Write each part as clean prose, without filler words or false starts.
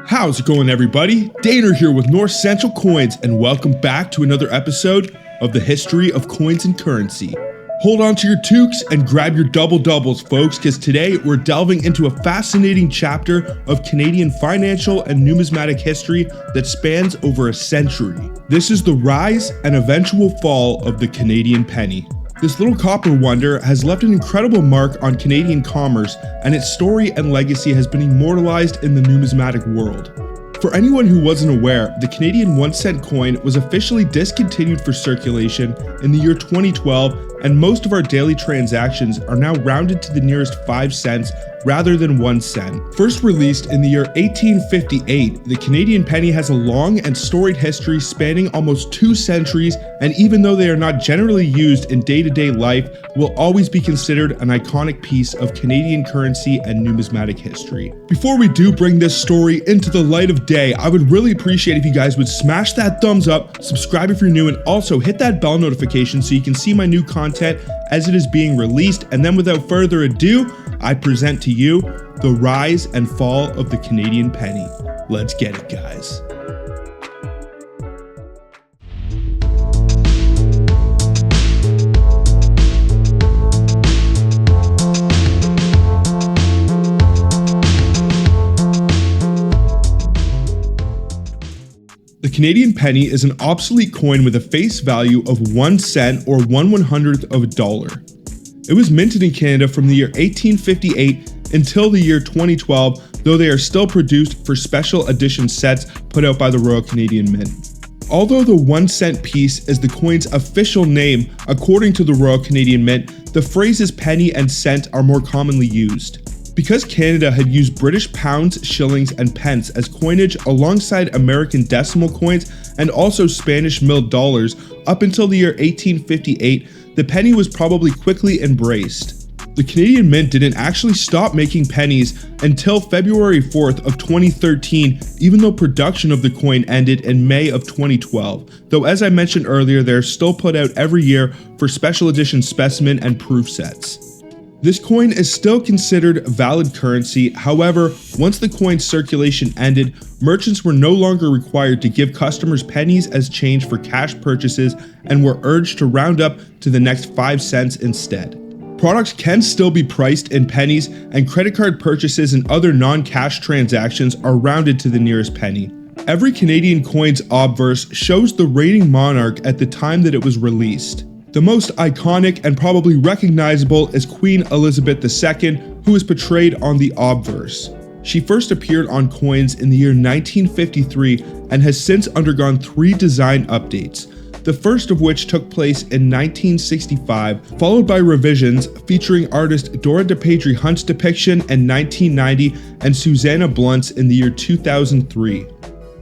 How's it going, everybody? Daner here with North Central Coins, and welcome back to another episode of the history of coins and currency. Hold on to your toques and grab your doubles, folks, because today we're delving into a fascinating chapter of Canadian financial and numismatic history that spans over a century. This is the rise and eventual fall of the Canadian penny. This little copper wonder has left an incredible mark on Canadian commerce, and its story and legacy has been immortalized in the numismatic world. For anyone who wasn't aware, the Canadian 1-cent coin was officially discontinued for circulation in the year 2012, and most of our daily transactions are now rounded to the nearest 5 cents rather than 1 cent. First released in the year 1858, the Canadian penny has a long and storied history spanning almost 2 centuries, and even though they are not generally used in day-to-day life, will always be considered an iconic piece of Canadian currency and numismatic history. Before we do bring this story into the light of day, I would really appreciate if you guys would smash that thumbs up, subscribe if you're new, and also hit that bell notification so you can see my new content as it is being released. And then without further ado, I present to you the rise and fall of the Canadian penny. Let's get it, guys. The Canadian penny is an obsolete coin with a face value of 1 cent or 1/100th of a dollar. It was minted in Canada from the year 1858 until the year 2012, though they are still produced for special edition sets put out by the Royal Canadian Mint. Although the 1 cent piece is the coin's official name, according to the Royal Canadian Mint, the phrases penny and cent are more commonly used. Because Canada had used British pounds, shillings, and pence as coinage alongside American decimal coins and also Spanish milled dollars up until the year 1858, the penny was probably quickly embraced. The Canadian Mint didn't actually stop making pennies until February 4th of 2013, even though production of the coin ended in May of 2012. Though as I mentioned earlier, they are still put out every year for special edition specimen and proof sets. This coin is still considered valid currency. However, once the coin's circulation ended, merchants were no longer required to give customers pennies as change for cash purchases and were urged to round up to the next 5 cents instead. Products can still be priced in pennies, and credit card purchases and other non-cash transactions are rounded to the nearest penny. Every Canadian coin's obverse shows the reigning monarch at the time that it was released. The most iconic and probably recognizable is Queen Elizabeth II, who is portrayed on the obverse. She first appeared on coins in the year 1953 and has since undergone 3 design updates, the first of which took place in 1965, followed by revisions featuring artist Dora DePatrie Hunt's depiction in 1990 and Susanna Blunt's in the year 2003.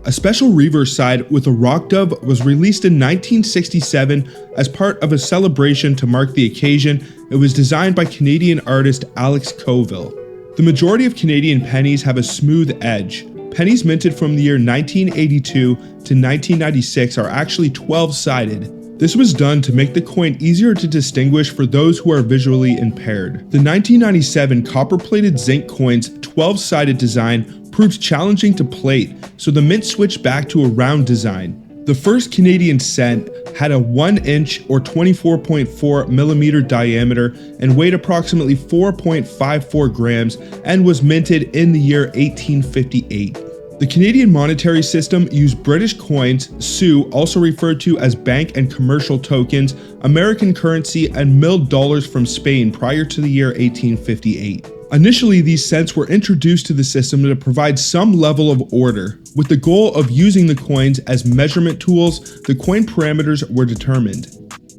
A special reverse side with a rock dove was released in 1967 as part of a celebration to mark the occasion. It was designed by Canadian artist Alex Coville. The majority of Canadian pennies have a smooth edge. Pennies minted from the year 1982 to 1996 are actually 12-sided. This was done to make the coin easier to distinguish for those who are visually impaired. The 1997 copper-plated zinc coin's 12-sided design proved challenging to plate, so the mint switched back to a round design. The first Canadian cent had a 1-inch or 24.4 millimeter diameter and weighed approximately 4.54 grams and was minted in the year 1858. The Canadian monetary system used British coins, sous, also referred to as bank and commercial tokens, American currency, and milled dollars from Spain prior to the year 1858. Initially, these cents were introduced to the system to provide some level of order. With the goal of using the coins as measurement tools, the coin parameters were determined.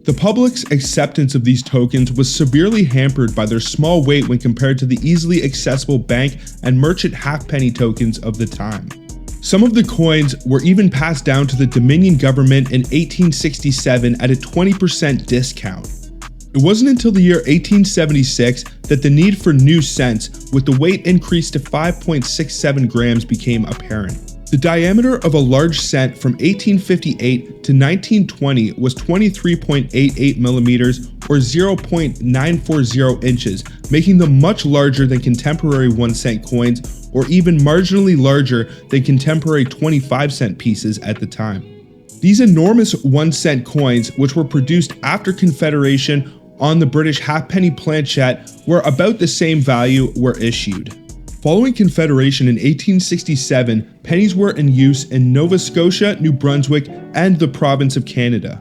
The public's acceptance of these tokens was severely hampered by their small weight when compared to the easily accessible bank and merchant halfpenny tokens of the time. Some of the coins were even passed down to the Dominion government in 1867 at a 20% discount. It wasn't until the year 1876 that the need for new cents, with the weight increased to 5.67 grams, became apparent. The diameter of a large cent from 1858 to 1920 was 23.88 millimeters or 0.940 inches, making them much larger than contemporary 1-cent coins or even marginally larger than contemporary 25-cent pieces at the time. These enormous 1-cent coins, which were produced after Confederation on the British halfpenny planchette, were about the same value, were issued. Following Confederation in 1867, pennies were in use in Nova Scotia, New Brunswick, and the province of Canada.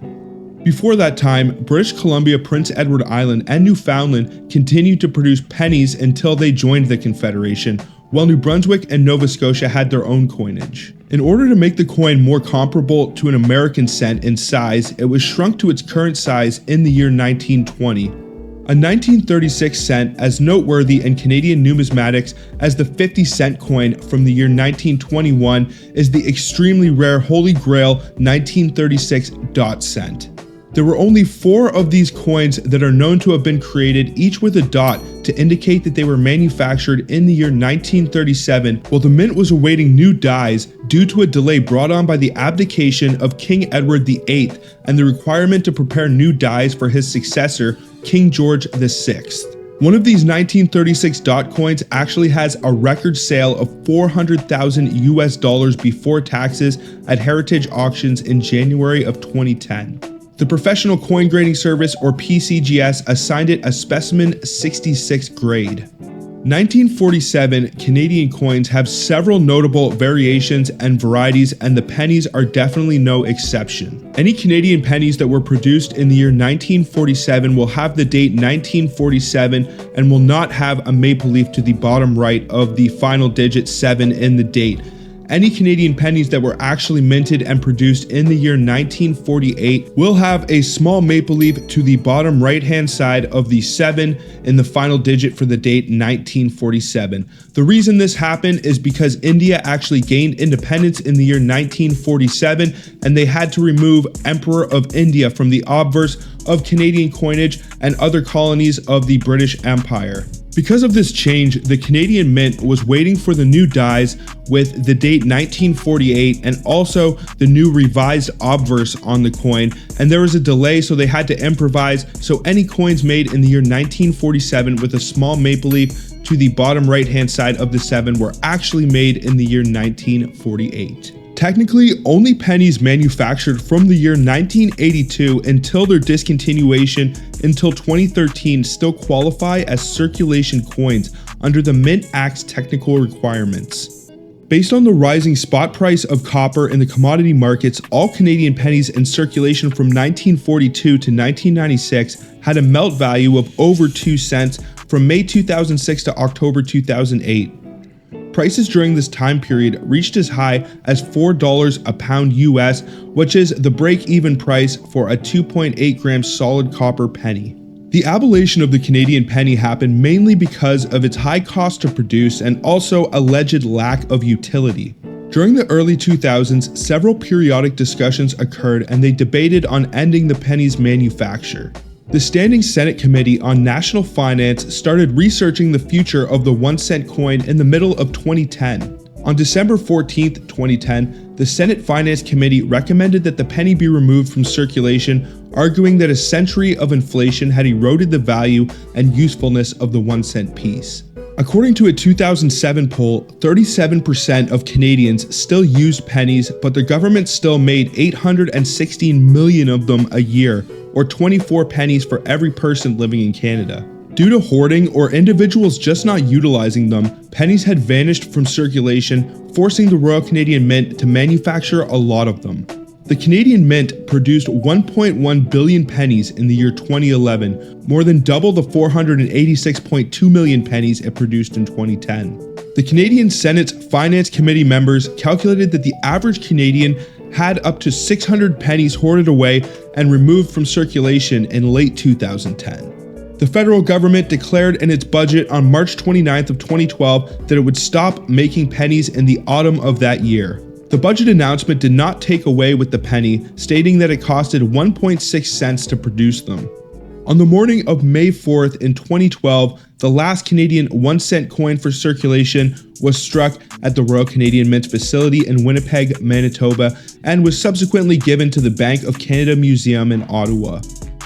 Before that time, British Columbia, Prince Edward Island, and Newfoundland continued to produce pennies until they joined the Confederation, while New Brunswick and Nova Scotia had their own coinage. In order to make the coin more comparable to an American cent in size, it was shrunk to its current size in the year 1920. A 1936 cent as noteworthy in Canadian numismatics as the 50-cent coin from the year 1921 is the extremely rare Holy Grail 1936 dot cent. There were only 4 of these coins that are known to have been created, each with a dot to indicate that they were manufactured in the year 1937, while the mint was awaiting new dies due to a delay brought on by the abdication of King Edward VIII and the requirement to prepare new dies for his successor, King George VI. One of these 1936 dot coins actually has a record sale of $400,000 before taxes at Heritage Auctions in January of 2010. The Professional Coin Grading Service, or PCGS, assigned it a specimen 66 grade. 1947 Canadian coins have several notable variations and varieties, and the pennies are definitely no exception. Any Canadian pennies that were produced in the year 1947 will have the date 1947 and will not have a maple leaf to the bottom right of the final digit 7 in the date. Any Canadian pennies that were actually minted and produced in the year 1948 will have a small maple leaf to the bottom right-hand side of the 7 in the final digit for the date 1947. The reason this happened is because India actually gained independence in the year 1947, and they had to remove Emperor of India from the obverse of Canadian coinage and other colonies of the British Empire. Because of this change, the Canadian Mint was waiting for the new dies with the date 1948 and also the new revised obverse on the coin, and there was a delay, so they had to improvise, so any coins made in the year 1947 with a small maple leaf to the bottom right hand side of the 7 were actually made in the year 1948. Technically, only pennies manufactured from the year 1982 until their discontinuation until 2013 still qualify as circulation coins under the Mint Act's technical requirements. Based on the rising spot price of copper in the commodity markets, all Canadian pennies in circulation from 1942 to 1996 had a melt value of over 2 cents from May 2006 to October 2008. Prices during this time period reached as high as $4 a pound US, which is the break-even price for a 2.8 gram solid copper penny. The abolition of the Canadian penny happened mainly because of its high cost to produce and also alleged lack of utility. During the early 2000s, several periodic discussions occurred and they debated on ending the penny's manufacture. The Standing Senate Committee on National Finance started researching the future of the 1-cent coin in the middle of 2010. On December 14, 2010, the Senate Finance Committee recommended that the penny be removed from circulation, arguing that a century of inflation had eroded the value and usefulness of the 1-cent piece. According to a 2007 poll, 37% of Canadians still used pennies, but the government still made 816 million of them a year, or 24 pennies for every person living in Canada. Due to hoarding or individuals just not utilizing them, pennies had vanished from circulation, forcing the Royal Canadian Mint to manufacture a lot of them. The Canadian Mint produced 1.1 billion pennies in the year 2011, more than double the 486.2 million pennies it produced in 2010. The Canadian Senate's Finance Committee members calculated that the average Canadian had up to 600 pennies hoarded away and removed from circulation in late 2010. The federal government declared in its budget on March 29th of 2012 that it would stop making pennies in the autumn of that year. The budget announcement did not take away with the penny, stating that it costed 1.6 cents to produce them. On the morning of May 4th in 2012, the last Canadian 1 cent coin for circulation was struck at the Royal Canadian Mint facility in Winnipeg, Manitoba, and was subsequently given to the Bank of Canada Museum in Ottawa.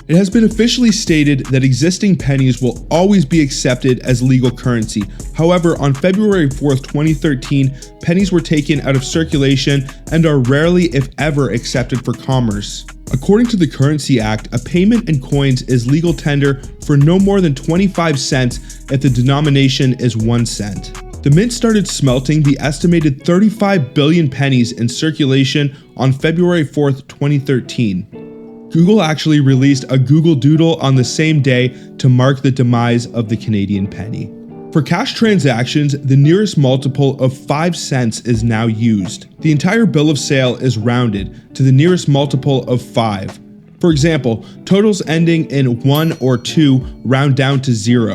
It has been officially stated that existing pennies will always be accepted as legal currency. However, on February 4th, 2013, pennies were taken out of circulation and are rarely, if ever, accepted for commerce. According to the Currency Act, a payment in coins is legal tender for no more than 25 cents if the denomination is 1 cent. The Mint started smelting the estimated 35 billion pennies in circulation on February 4th, 2013. Google actually released a Google Doodle on the same day to mark the demise of the Canadian penny. For cash transactions, the nearest multiple of 5 cents is now used. The entire bill of sale is rounded to the nearest multiple of 5. For example, totals ending in 1 or 2 round down to 0.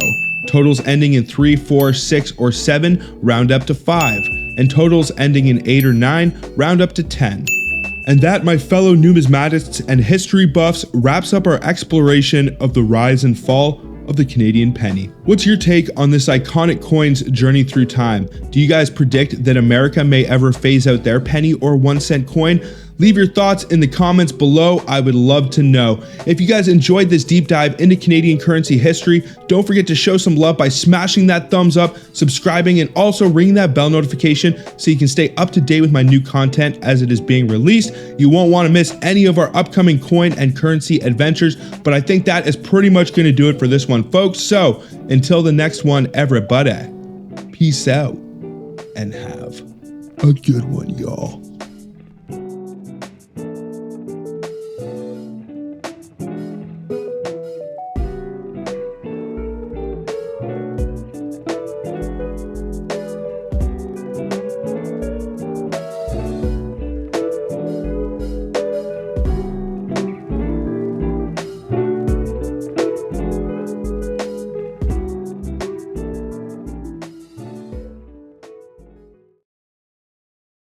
Totals ending in 3, 4, 6, or 7 round up to 5. And totals ending in 8 or 9 round up to 10. And that, my fellow numismatists and history buffs, wraps up our exploration of the rise and fall of the Canadian penny. What's your take on this iconic coin's journey through time? Do you guys predict that America may ever phase out their penny or 1 cent coin? Leave your thoughts in the comments below. I would love to know. If you guys enjoyed this deep dive into Canadian currency history, don't forget to show some love by smashing that thumbs up, subscribing, and also ringing that bell notification so you can stay up to date with my new content as it is being released. You won't want to miss any of our upcoming coin and currency adventures, but I think that is pretty much going to do it for this one, folks. So until the next one, everybody, peace out and have a good one, y'all.